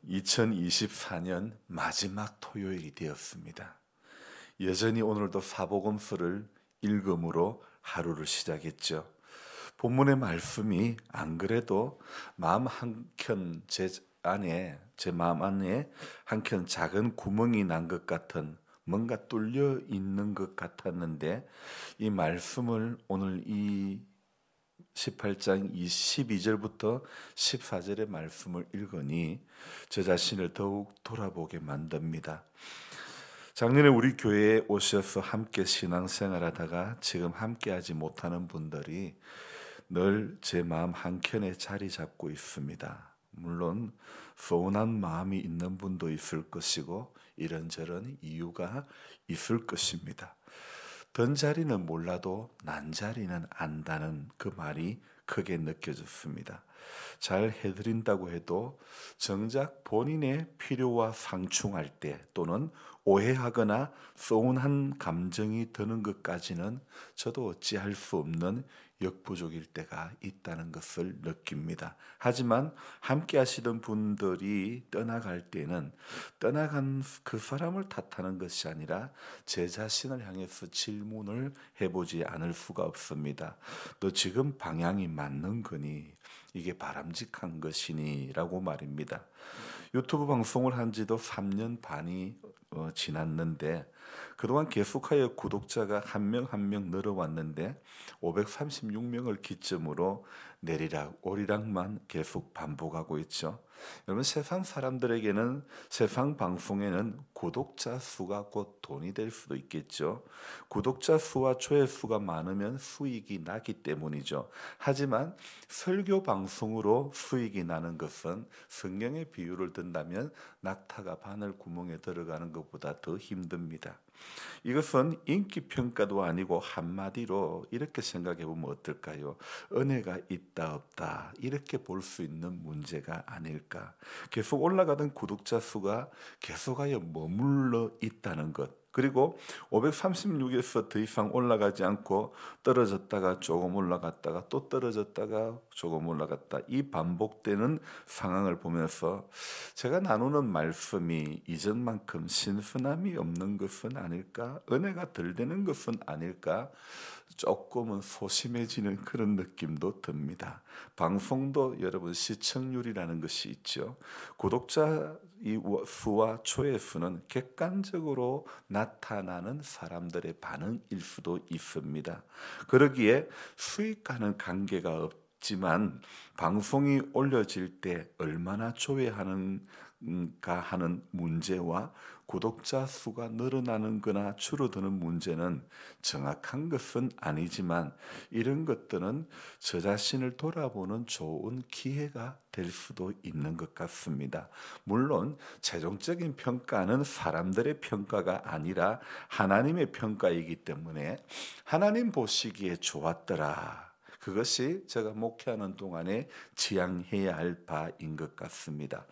2024년 마지막 토요일이 되었습니다. 여전히 오늘도 사복음서를 읽음으로 하루를 시작했죠. 본문의 말씀이 안 그래도 마음 한켠 제 마음 안에 한켠 작은 구멍이 난 것 같은 뭔가 뚫려 있는 것 같았는데 이 말씀을 오늘 이 18장 12절부터 14절의 말씀을 읽으니 저 자신을 더욱 돌아보게 만듭니다. 작년에 우리 교회에 오셔서 함께 신앙생활하다가 지금 함께하지 못하는 분들이 늘 제 마음 한켠에 자리 잡고 있습니다. 물론 서운한 마음이 있는 분도 있을 것이고 이런저런 이유가 있을 것입니다. 든 자리는 몰라도 난 자리는 안다는 그 말이 크게 느껴졌습니다. 잘 해드린다고 해도 정작 본인의 필요와 상충할 때 또는 오해하거나 서운한 감정이 드는 것까지는 저도 어찌할 수 없는 역부족일 때가 있다는 것을 느낍니다. 하지만 함께 하시던 분들이 떠나갈 때는 떠나간 그 사람을 탓하는 것이 아니라 제 자신을 향해서 질문을 해보지 않을 수가 없습니다. 너 지금 방향이 맞는 거니? 이게 바람직한 것이니? 라고 말입니다. 유튜브 방송을 한 지도 3년 반이 지났는데 그동안 계속하여 구독자가 한 명 한 명 늘어왔는데 536명을 기점으로 내리락 오리락만 계속 반복하고 있죠. 여러분, 세상 사람들에게는 세상 방송에는 구독자 수가 곧 돈이 될 수도 있겠죠. 구독자 수와 조회수가 많으면 수익이 나기 때문이죠. 하지만 설교 방송으로 수익이 나는 것은 성경의 비유를 든다면 낙타가 바늘 구멍에 들어가는 것보다 더 힘듭니다. 이것은 인기평가도 아니고 한마디로 이렇게 생각해 보면 어떨까요? 은혜가 있다 없다 이렇게 볼 수 있는 문제가 아닐까. 계속 올라가던 구독자 수가 계속하여 머물러 있다는 것, 그리고 536에서 더 이상 올라가지 않고 떨어졌다가 조금 올라갔다가 또 떨어졌다가 조금 올라갔다, 이 반복되는 상황을 보면서 제가 나누는 말씀이 이전만큼 신선함이 없는 것은 아닐까, 은혜가 덜 되는 것은 아닐까, 조금은 소심해지는 그런 느낌도 듭니다. 방송도 여러분 시청률이라는 것이 있죠. 구독자 수와 조회수는 객관적으로 나타나는 사람들의 반응일 수도 있습니다. 그러기에 수익과는 관계가 없지만 방송이 올려질 때 얼마나 조회하는가 하는 문제와 구독자 수가 늘어나는 거나 줄어드는 문제는 정확한 것은 아니지만 이런 것들은 저 자신을 돌아보는 좋은 기회가 될 수도 있는 것 같습니다. 물론 최종적인 평가는 사람들의 평가가 아니라 하나님의 평가이기 때문에 하나님 보시기에 좋았더라, 그것이 제가 목회하는 동안에 지향해야 할 바인 것 같습니다.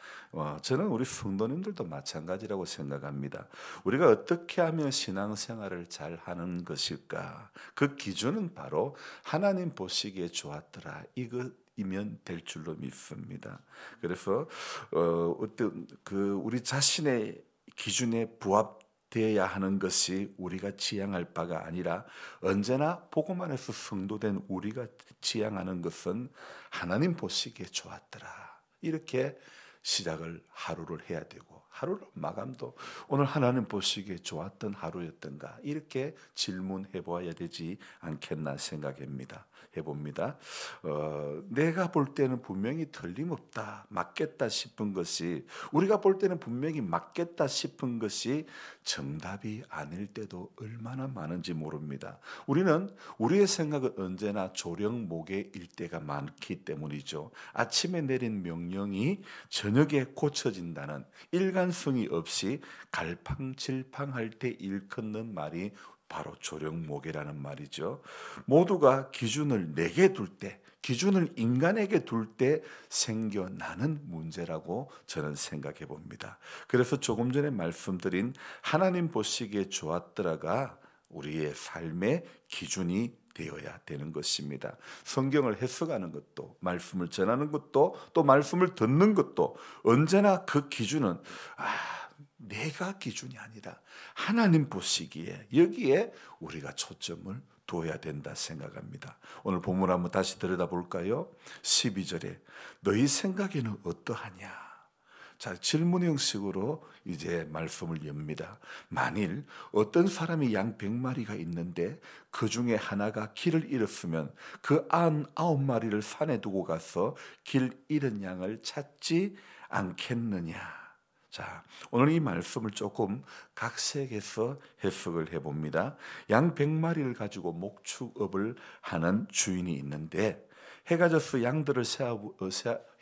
저는 우리 성도님들도 마찬가지라고 생각합니다. 우리가 어떻게 하면 신앙생활을 잘 하는 것일까? 그 기준은 바로 하나님 보시기에 좋았더라, 이면 될 줄로 믿습니다. 그래서 어떤 우리 자신의 기준에 부합되어야 하는 것이 우리가 지향할 바가 아니라 언제나 복음 안에서 성도된 우리가 지향하는 것은 하나님 보시기에 좋았더라, 이렇게 시작을 하루를 해야 되고 하루를 마감도 오늘 하나님 보시기에 좋았던 하루였던가 이렇게 질문해 보아야 되지 않겠나 생각합니다. 해봅니다. 내가 볼 때는 분명히 틀림없다, 맞겠다 싶은 것이, 우리가 볼 때는 분명히 맞겠다 싶은 것이 정답이 아닐 때도 얼마나 많은지 모릅니다. 우리는 우리의 생각은 언제나 조령목의 때가 많기 때문이죠. 아침에 내린 명령이 저녁에 고쳐진다는 일관성이 없이 갈팡질팡할 때 일컫는 말이 바로 조령목이라는 말이죠. 모두가 기준을 내게 둘 때, 기준을 인간에게 둘 때 생겨나는 문제라고 저는 생각해 봅니다. 그래서 조금 전에 말씀드린 하나님 보시기에 좋았더라가 우리의 삶의 기준이 되어야 되는 것입니다. 성경을 해석하는 것도, 말씀을 전하는 것도, 또 말씀을 듣는 것도 언제나 그 기준은 내가 기준이 아니라 하나님 보시기에 여기에 우리가 초점을 둬야 된다 생각합니다. 오늘 본문 한번 다시 들여다볼까요? 12절에 너희 생각에는 어떠하냐? 자, 질문 형식으로 이제 말씀을 엽니다. 만일 어떤 사람이 양 100마리가 있는데 그 중에 하나가 길을 잃었으면 그 99마리를 산에 두고 가서 길 잃은 양을 찾지 않겠느냐? 자, 오늘 이 말씀을 조금 각색해서 해석을 해봅니다. 양 100마리를 가지고 목축업을 하는 주인이 있는데 해가 져서 양들을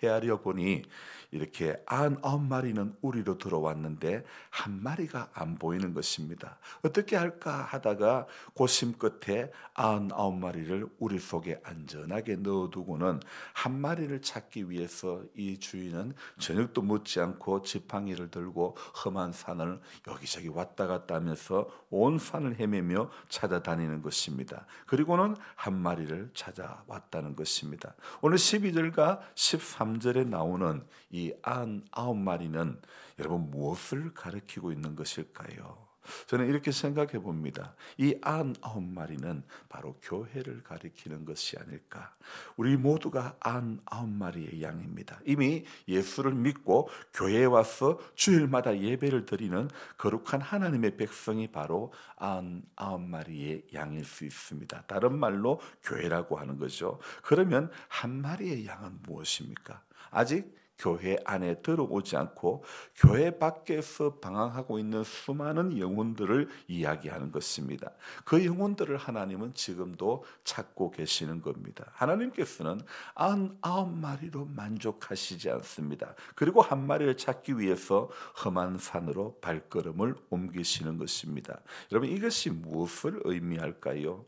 헤아려 보니 이렇게 99마리는 우리로 들어왔는데 한 마리가 안 보이는 것입니다. 어떻게 할까 하다가 고심 끝에 99마리를 우리 속에 안전하게 넣어두고는 한 마리를 찾기 위해서 이 주인은 저녁도 묻지 않고 지팡이를 들고 험한 산을 여기저기 왔다 갔다 하면서 온 산을 헤매며 찾아다니는 것입니다. 그리고는 한 마리를 찾아왔다는 것입니다. 오늘 12절과 13절에 나오는 이 99마리는 여러분 무엇을 가리키고 있는 것일까요? 저는 이렇게 생각해 봅니다. 이 99마리는 바로 교회를 가리키는 것이 아닐까. 우리 모두가 99마리의 양입니다. 이미 예수를 믿고 교회에 와서 주일마다 예배를 드리는 거룩한 하나님의 백성이 바로 99마리의 양일 수 있습니다. 다른 말로 교회라고 하는 거죠. 그러면 한 마리의 양은 무엇입니까? 아직 교회 안에 들어오지 않고 교회 밖에서 방황하고 있는 수많은 영혼들을 이야기하는 것입니다. 그 영혼들을 하나님은 지금도 찾고 계시는 겁니다. 하나님께서는 99마리로 만족하시지 않습니다. 그리고 한 마리를 찾기 위해서 험한 산으로 발걸음을 옮기시는 것입니다. 여러분, 이것이 무엇을 의미할까요?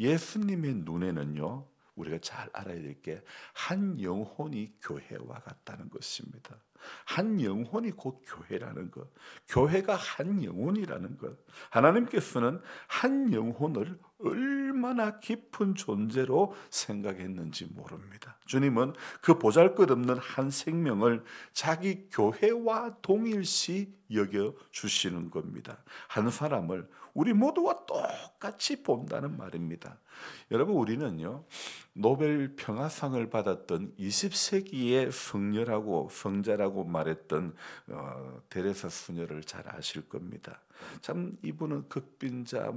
예수님의 눈에는요, 우리가 잘 알아야 될 게 한 영혼이 교회와 같다는 것입니다. 한 영혼이 곧 교회라는 것, 교회가 한 영혼이라는 것. 하나님께서는 한 영혼을 얼마나 깊은 존재로 생각했는지 모릅니다. 주님은 그 보잘것없는 한 생명을 자기 교회와 동일시 여겨주시는 겁니다. 한 사람을 우리 모두와 똑같이 본다는 말입니다. 여러분, 우리는요, 노벨 평화상을 받았던 20세기의 성자라고 말했던 데레사 수녀를 잘 아실 겁니다. 참 이분은 극빈자,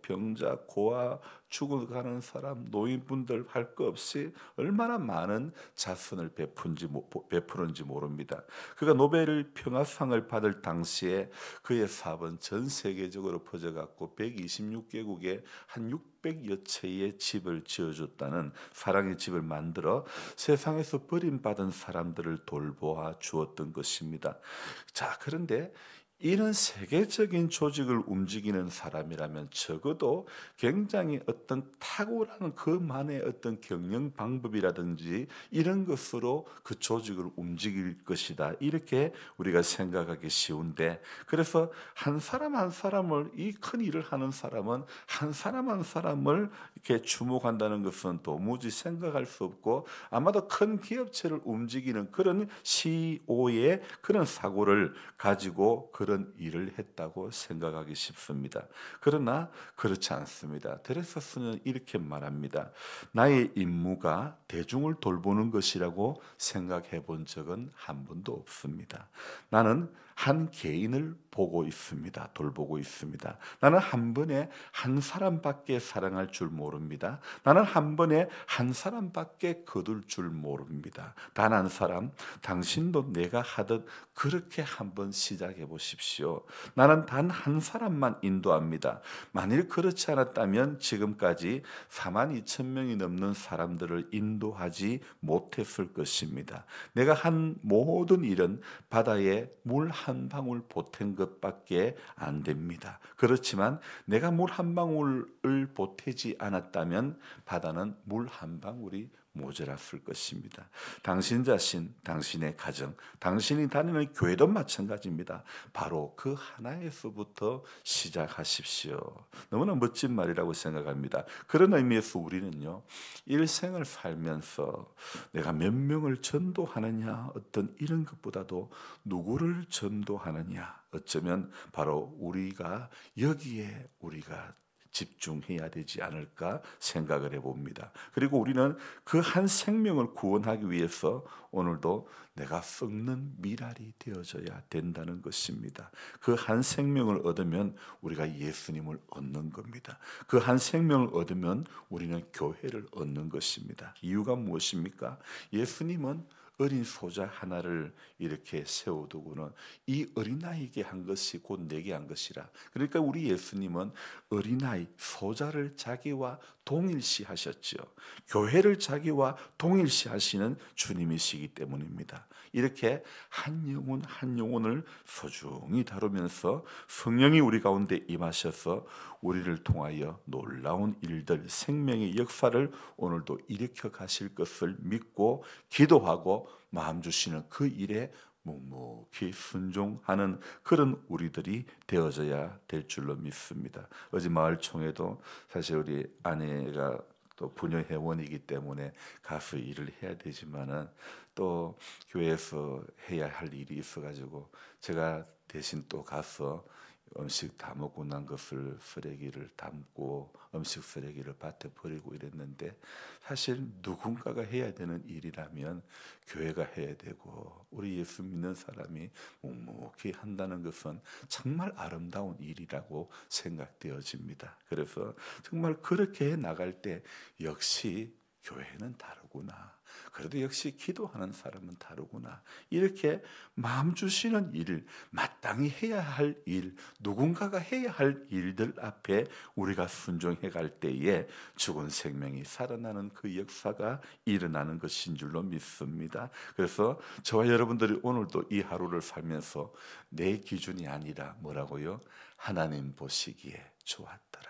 병자, 고아, 죽어가는 사람, 노인분들 할 것 없이 얼마나 많은 자선을 베푸는지 모릅니다. 그가 노벨 평화상을 받을 당시에 그의 사업은 전 세계적으로 퍼져갔고 126개국에 한 600여 채의 집을 지어줬다는 사랑의 집을 만들어 세상에서 버림받은 사람들을 돌보아 주었던 것입니다. 자, 그런데 이런 세계적인 조직을 움직이는 사람이라면 적어도 굉장히 어떤 탁월한 그만의 어떤 경영 방법이라든지 이런 것으로 그 조직을 움직일 것이다, 이렇게 우리가 생각하기 쉬운데, 그래서 한 사람 한 사람을, 이 큰 일을 하는 사람은 한 사람 한 사람을 이렇게 주목한다는 것은 도무지 생각할 수 없고, 아마도 큰 기업체를 움직이는 그런 CEO의 그런 사고를 가지고 그런 일을 했다고 생각하기 쉽습니다. 그러나 그렇지 않습니다. 데레사 수녀는 이렇게 말합니다. 나의 임무가 대중을 돌보는 것이라고 생각해 본 적은 한 번도 없습니다. 나는 한 개인을 보고 있습니다. 돌보고 있습니다. 나는 한 번에 한 사람밖에 사랑할 줄 모릅니다. 나는 한 번에 한 사람밖에 거둘 줄 모릅니다. 단 한 사람, 당신도 내가 하듯 그렇게 한번 시작해 보십시오. 나는 단 한 사람만 인도합니다. 만일 그렇지 않았다면 지금까지 42,000명이 넘는 사람들을 인도하지 못했을 것입니다. 내가 한 모든 일은 바다에 물 한 방울 보탠 것밖에 안 됩니다. 그렇지만 내가 물 한 방울을 보태지 않았다면 바다는 물 한 방울이 모자랐을 것입니다. 당신 자신, 당신의 가정, 당신이 다니는 교회도 마찬가지입니다. 바로 그 하나에서부터 시작하십시오. 너무나 멋진 말이라고 생각합니다. 그런 의미에서 우리는요, 일생을 살면서 내가 몇 명을 전도하느냐, 어떤 이런 것보다도 누구를 전도하느냐, 어쩌면 바로 우리가 여기에 우리가 집중해야 되지 않을까 생각을 해봅니다. 그리고 우리는 그 한 생명을 구원하기 위해서 오늘도 내가 썩는 미랄이 되어져야 된다는 것입니다. 그 한 생명을 얻으면 우리가 예수님을 얻는 겁니다. 그 한 생명을 얻으면 우리는 교회를 얻는 것입니다. 이유가 무엇입니까? 예수님은 어린 소자 하나를 이렇게 세워두고는 이 어린아이에게 한 것이 곧 내게 한 것이라. 그러니까 우리 예수님은 어린아이, 소자를 자기와 동일시하셨죠. 교회를 자기와 동일시하시는 주님이시기 때문입니다. 이렇게 한 영혼 한 영혼을 소중히 다루면서 성령이 우리 가운데 임하셔서 우리를 통하여 놀라운 일들, 생명의 역사를 오늘도 일으켜 가실 것을 믿고 기도하고 마음 주시는 그 일에 묵묵히 순종하는 그런 우리들이 되어져야 될 줄로 믿습니다. 어제 마을총회도 사실 우리 아내가 또 부녀 회원이기 때문에 가서 일을 해야 되지만은 또 교회에서 해야 할 일이 있어가지고 제가 대신 또 가서 음식 다 먹고 난 것을 쓰레기를 담고 음식 쓰레기를 밭에 버리고 이랬는데, 사실 누군가가 해야 되는 일이라면 교회가 해야 되고 우리 예수 믿는 사람이 묵묵히 한다는 것은 정말 아름다운 일이라고 생각되어집니다. 그래서 정말 그렇게 나갈 때 역시 교회는 다르구나, 그래도 역시 기도하는 사람은 다르구나, 이렇게 마음 주시는 일, 마땅히 해야 할 일, 누군가가 해야 할 일들 앞에 우리가 순종해 갈 때에 죽은 생명이 살아나는 그 역사가 일어나는 것인 줄로 믿습니다. 그래서 저와 여러분들이 오늘도 이 하루를 살면서 내 기준이 아니라 뭐라고요? 하나님 보시기에 좋았더라,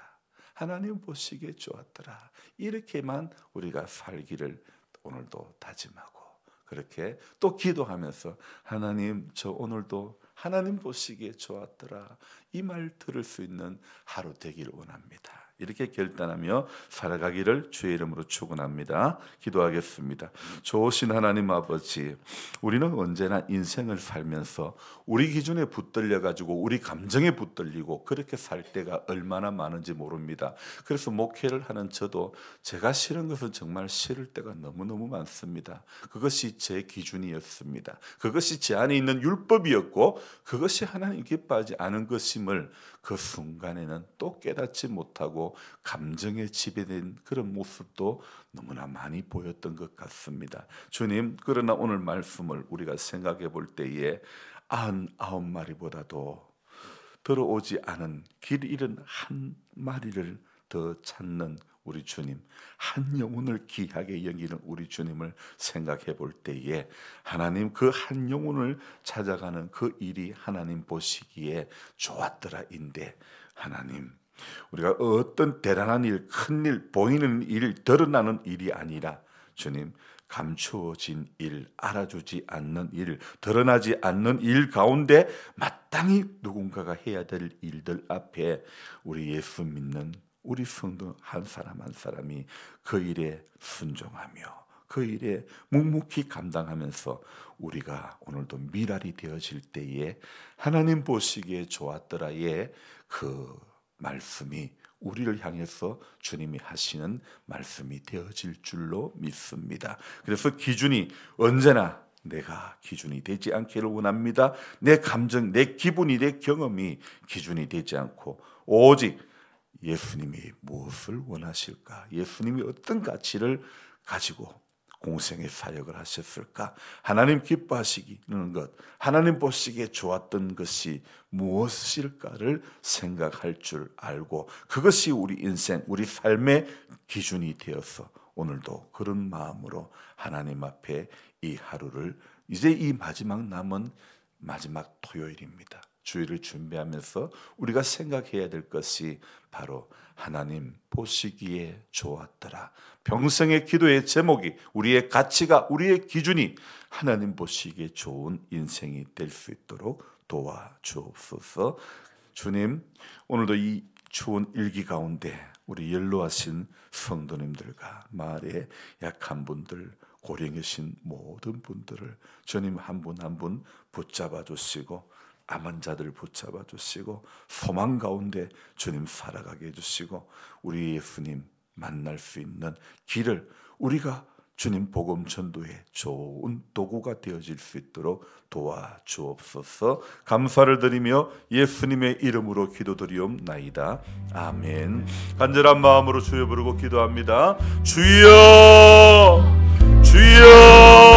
하나님 보시기에 좋았더라, 이렇게만 우리가 살기를 오늘도 다짐하고 그렇게 또 기도하면서 하나님, 저 오늘도 하나님 보시기에 좋았더라, 이 말 들을 수 있는 하루 되기를 원합니다. 이렇게 결단하며 살아가기를 주의 이름으로 축원합니다. 기도하겠습니다. 좋으신 하나님 아버지, 우리는 언제나 인생을 살면서 우리 기준에 붙들려 가지고 우리 감정에 붙들리고 그렇게 살 때가 얼마나 많은지 모릅니다. 그래서 목회를 하는 저도 제가 싫은 것은 정말 싫을 때가 너무너무 많습니다. 그것이 제 기준이었습니다. 그것이 제 안에 있는 율법이었고 그것이 하나님 기뻐하지 않은 것임을 그 순간에는 또 깨닫지 못하고 감정에 지배된 그런 모습도 너무나 많이 보였던 것 같습니다. 주님, 그러나 오늘 말씀을 우리가 생각해 볼 때에 99마리보다도 들어오지 않은 길 잃은 한 마리를 더 찾는 우리 주님, 한 영혼을 귀하게 여기는 우리 주님을 생각해 볼 때에 하나님, 그 한 영혼을 찾아가는 그 일이 하나님 보시기에 좋았더라인데, 하나님, 우리가 어떤 대단한 일, 큰 일, 보이는 일, 드러나는 일이 아니라 주님, 감추어진 일, 알아주지 않는 일, 드러나지 않는 일 가운데 마땅히 누군가가 해야 될 일들 앞에 우리 예수 믿는 우리 성도 한 사람 한 사람이 그 일에 순종하며 그 일에 묵묵히 감당하면서 우리가 오늘도 미랄이 되어질 때에 하나님 보시기에 좋았더라의 그 말씀이 우리를 향해서 주님이 하시는 말씀이 되어질 줄로 믿습니다. 그래서 기준이 언제나 내가 기준이 되지 않기를 원합니다. 내 감정, 내 기분이, 내 경험이 기준이 되지 않고 오직 예수님이 무엇을 원하실까? 예수님이 어떤 가치를 가지고 공생의 사역을 하셨을까? 하나님 기뻐하시는 것, 하나님 보시기에 좋았던 것이 무엇일까를 생각할 줄 알고 그것이 우리 인생, 우리 삶의 기준이 되어서 오늘도 그런 마음으로 하나님 앞에 이 하루를, 이제 이 마지막 남은 마지막 토요일입니다. 주일을 준비하면서 우리가 생각해야 될 것이 바로 하나님 보시기에 좋았더라. 평생의 기도의 제목이, 우리의 가치가, 우리의 기준이 하나님 보시기에 좋은 인생이 될 수 있도록 도와주옵소서. 주님, 오늘도 이 추운 일기 가운데 우리 연로하신 성도님들과 마을의 약한 분들, 고령이신 모든 분들을 주님 한 분 한 분 붙잡아 주시고, 암한 자들 붙잡아 주시고, 소망 가운데 주님 살아가게 해주시고, 우리 예수님 만날 수 있는 길을 우리가 주님 복음 전도의 좋은 도구가 되어질 수 있도록 도와주옵소서. 감사를 드리며 예수님의 이름으로 기도드리옵나이다. 아멘. 간절한 마음으로 주여 부르고 기도합니다. 주여, 주여.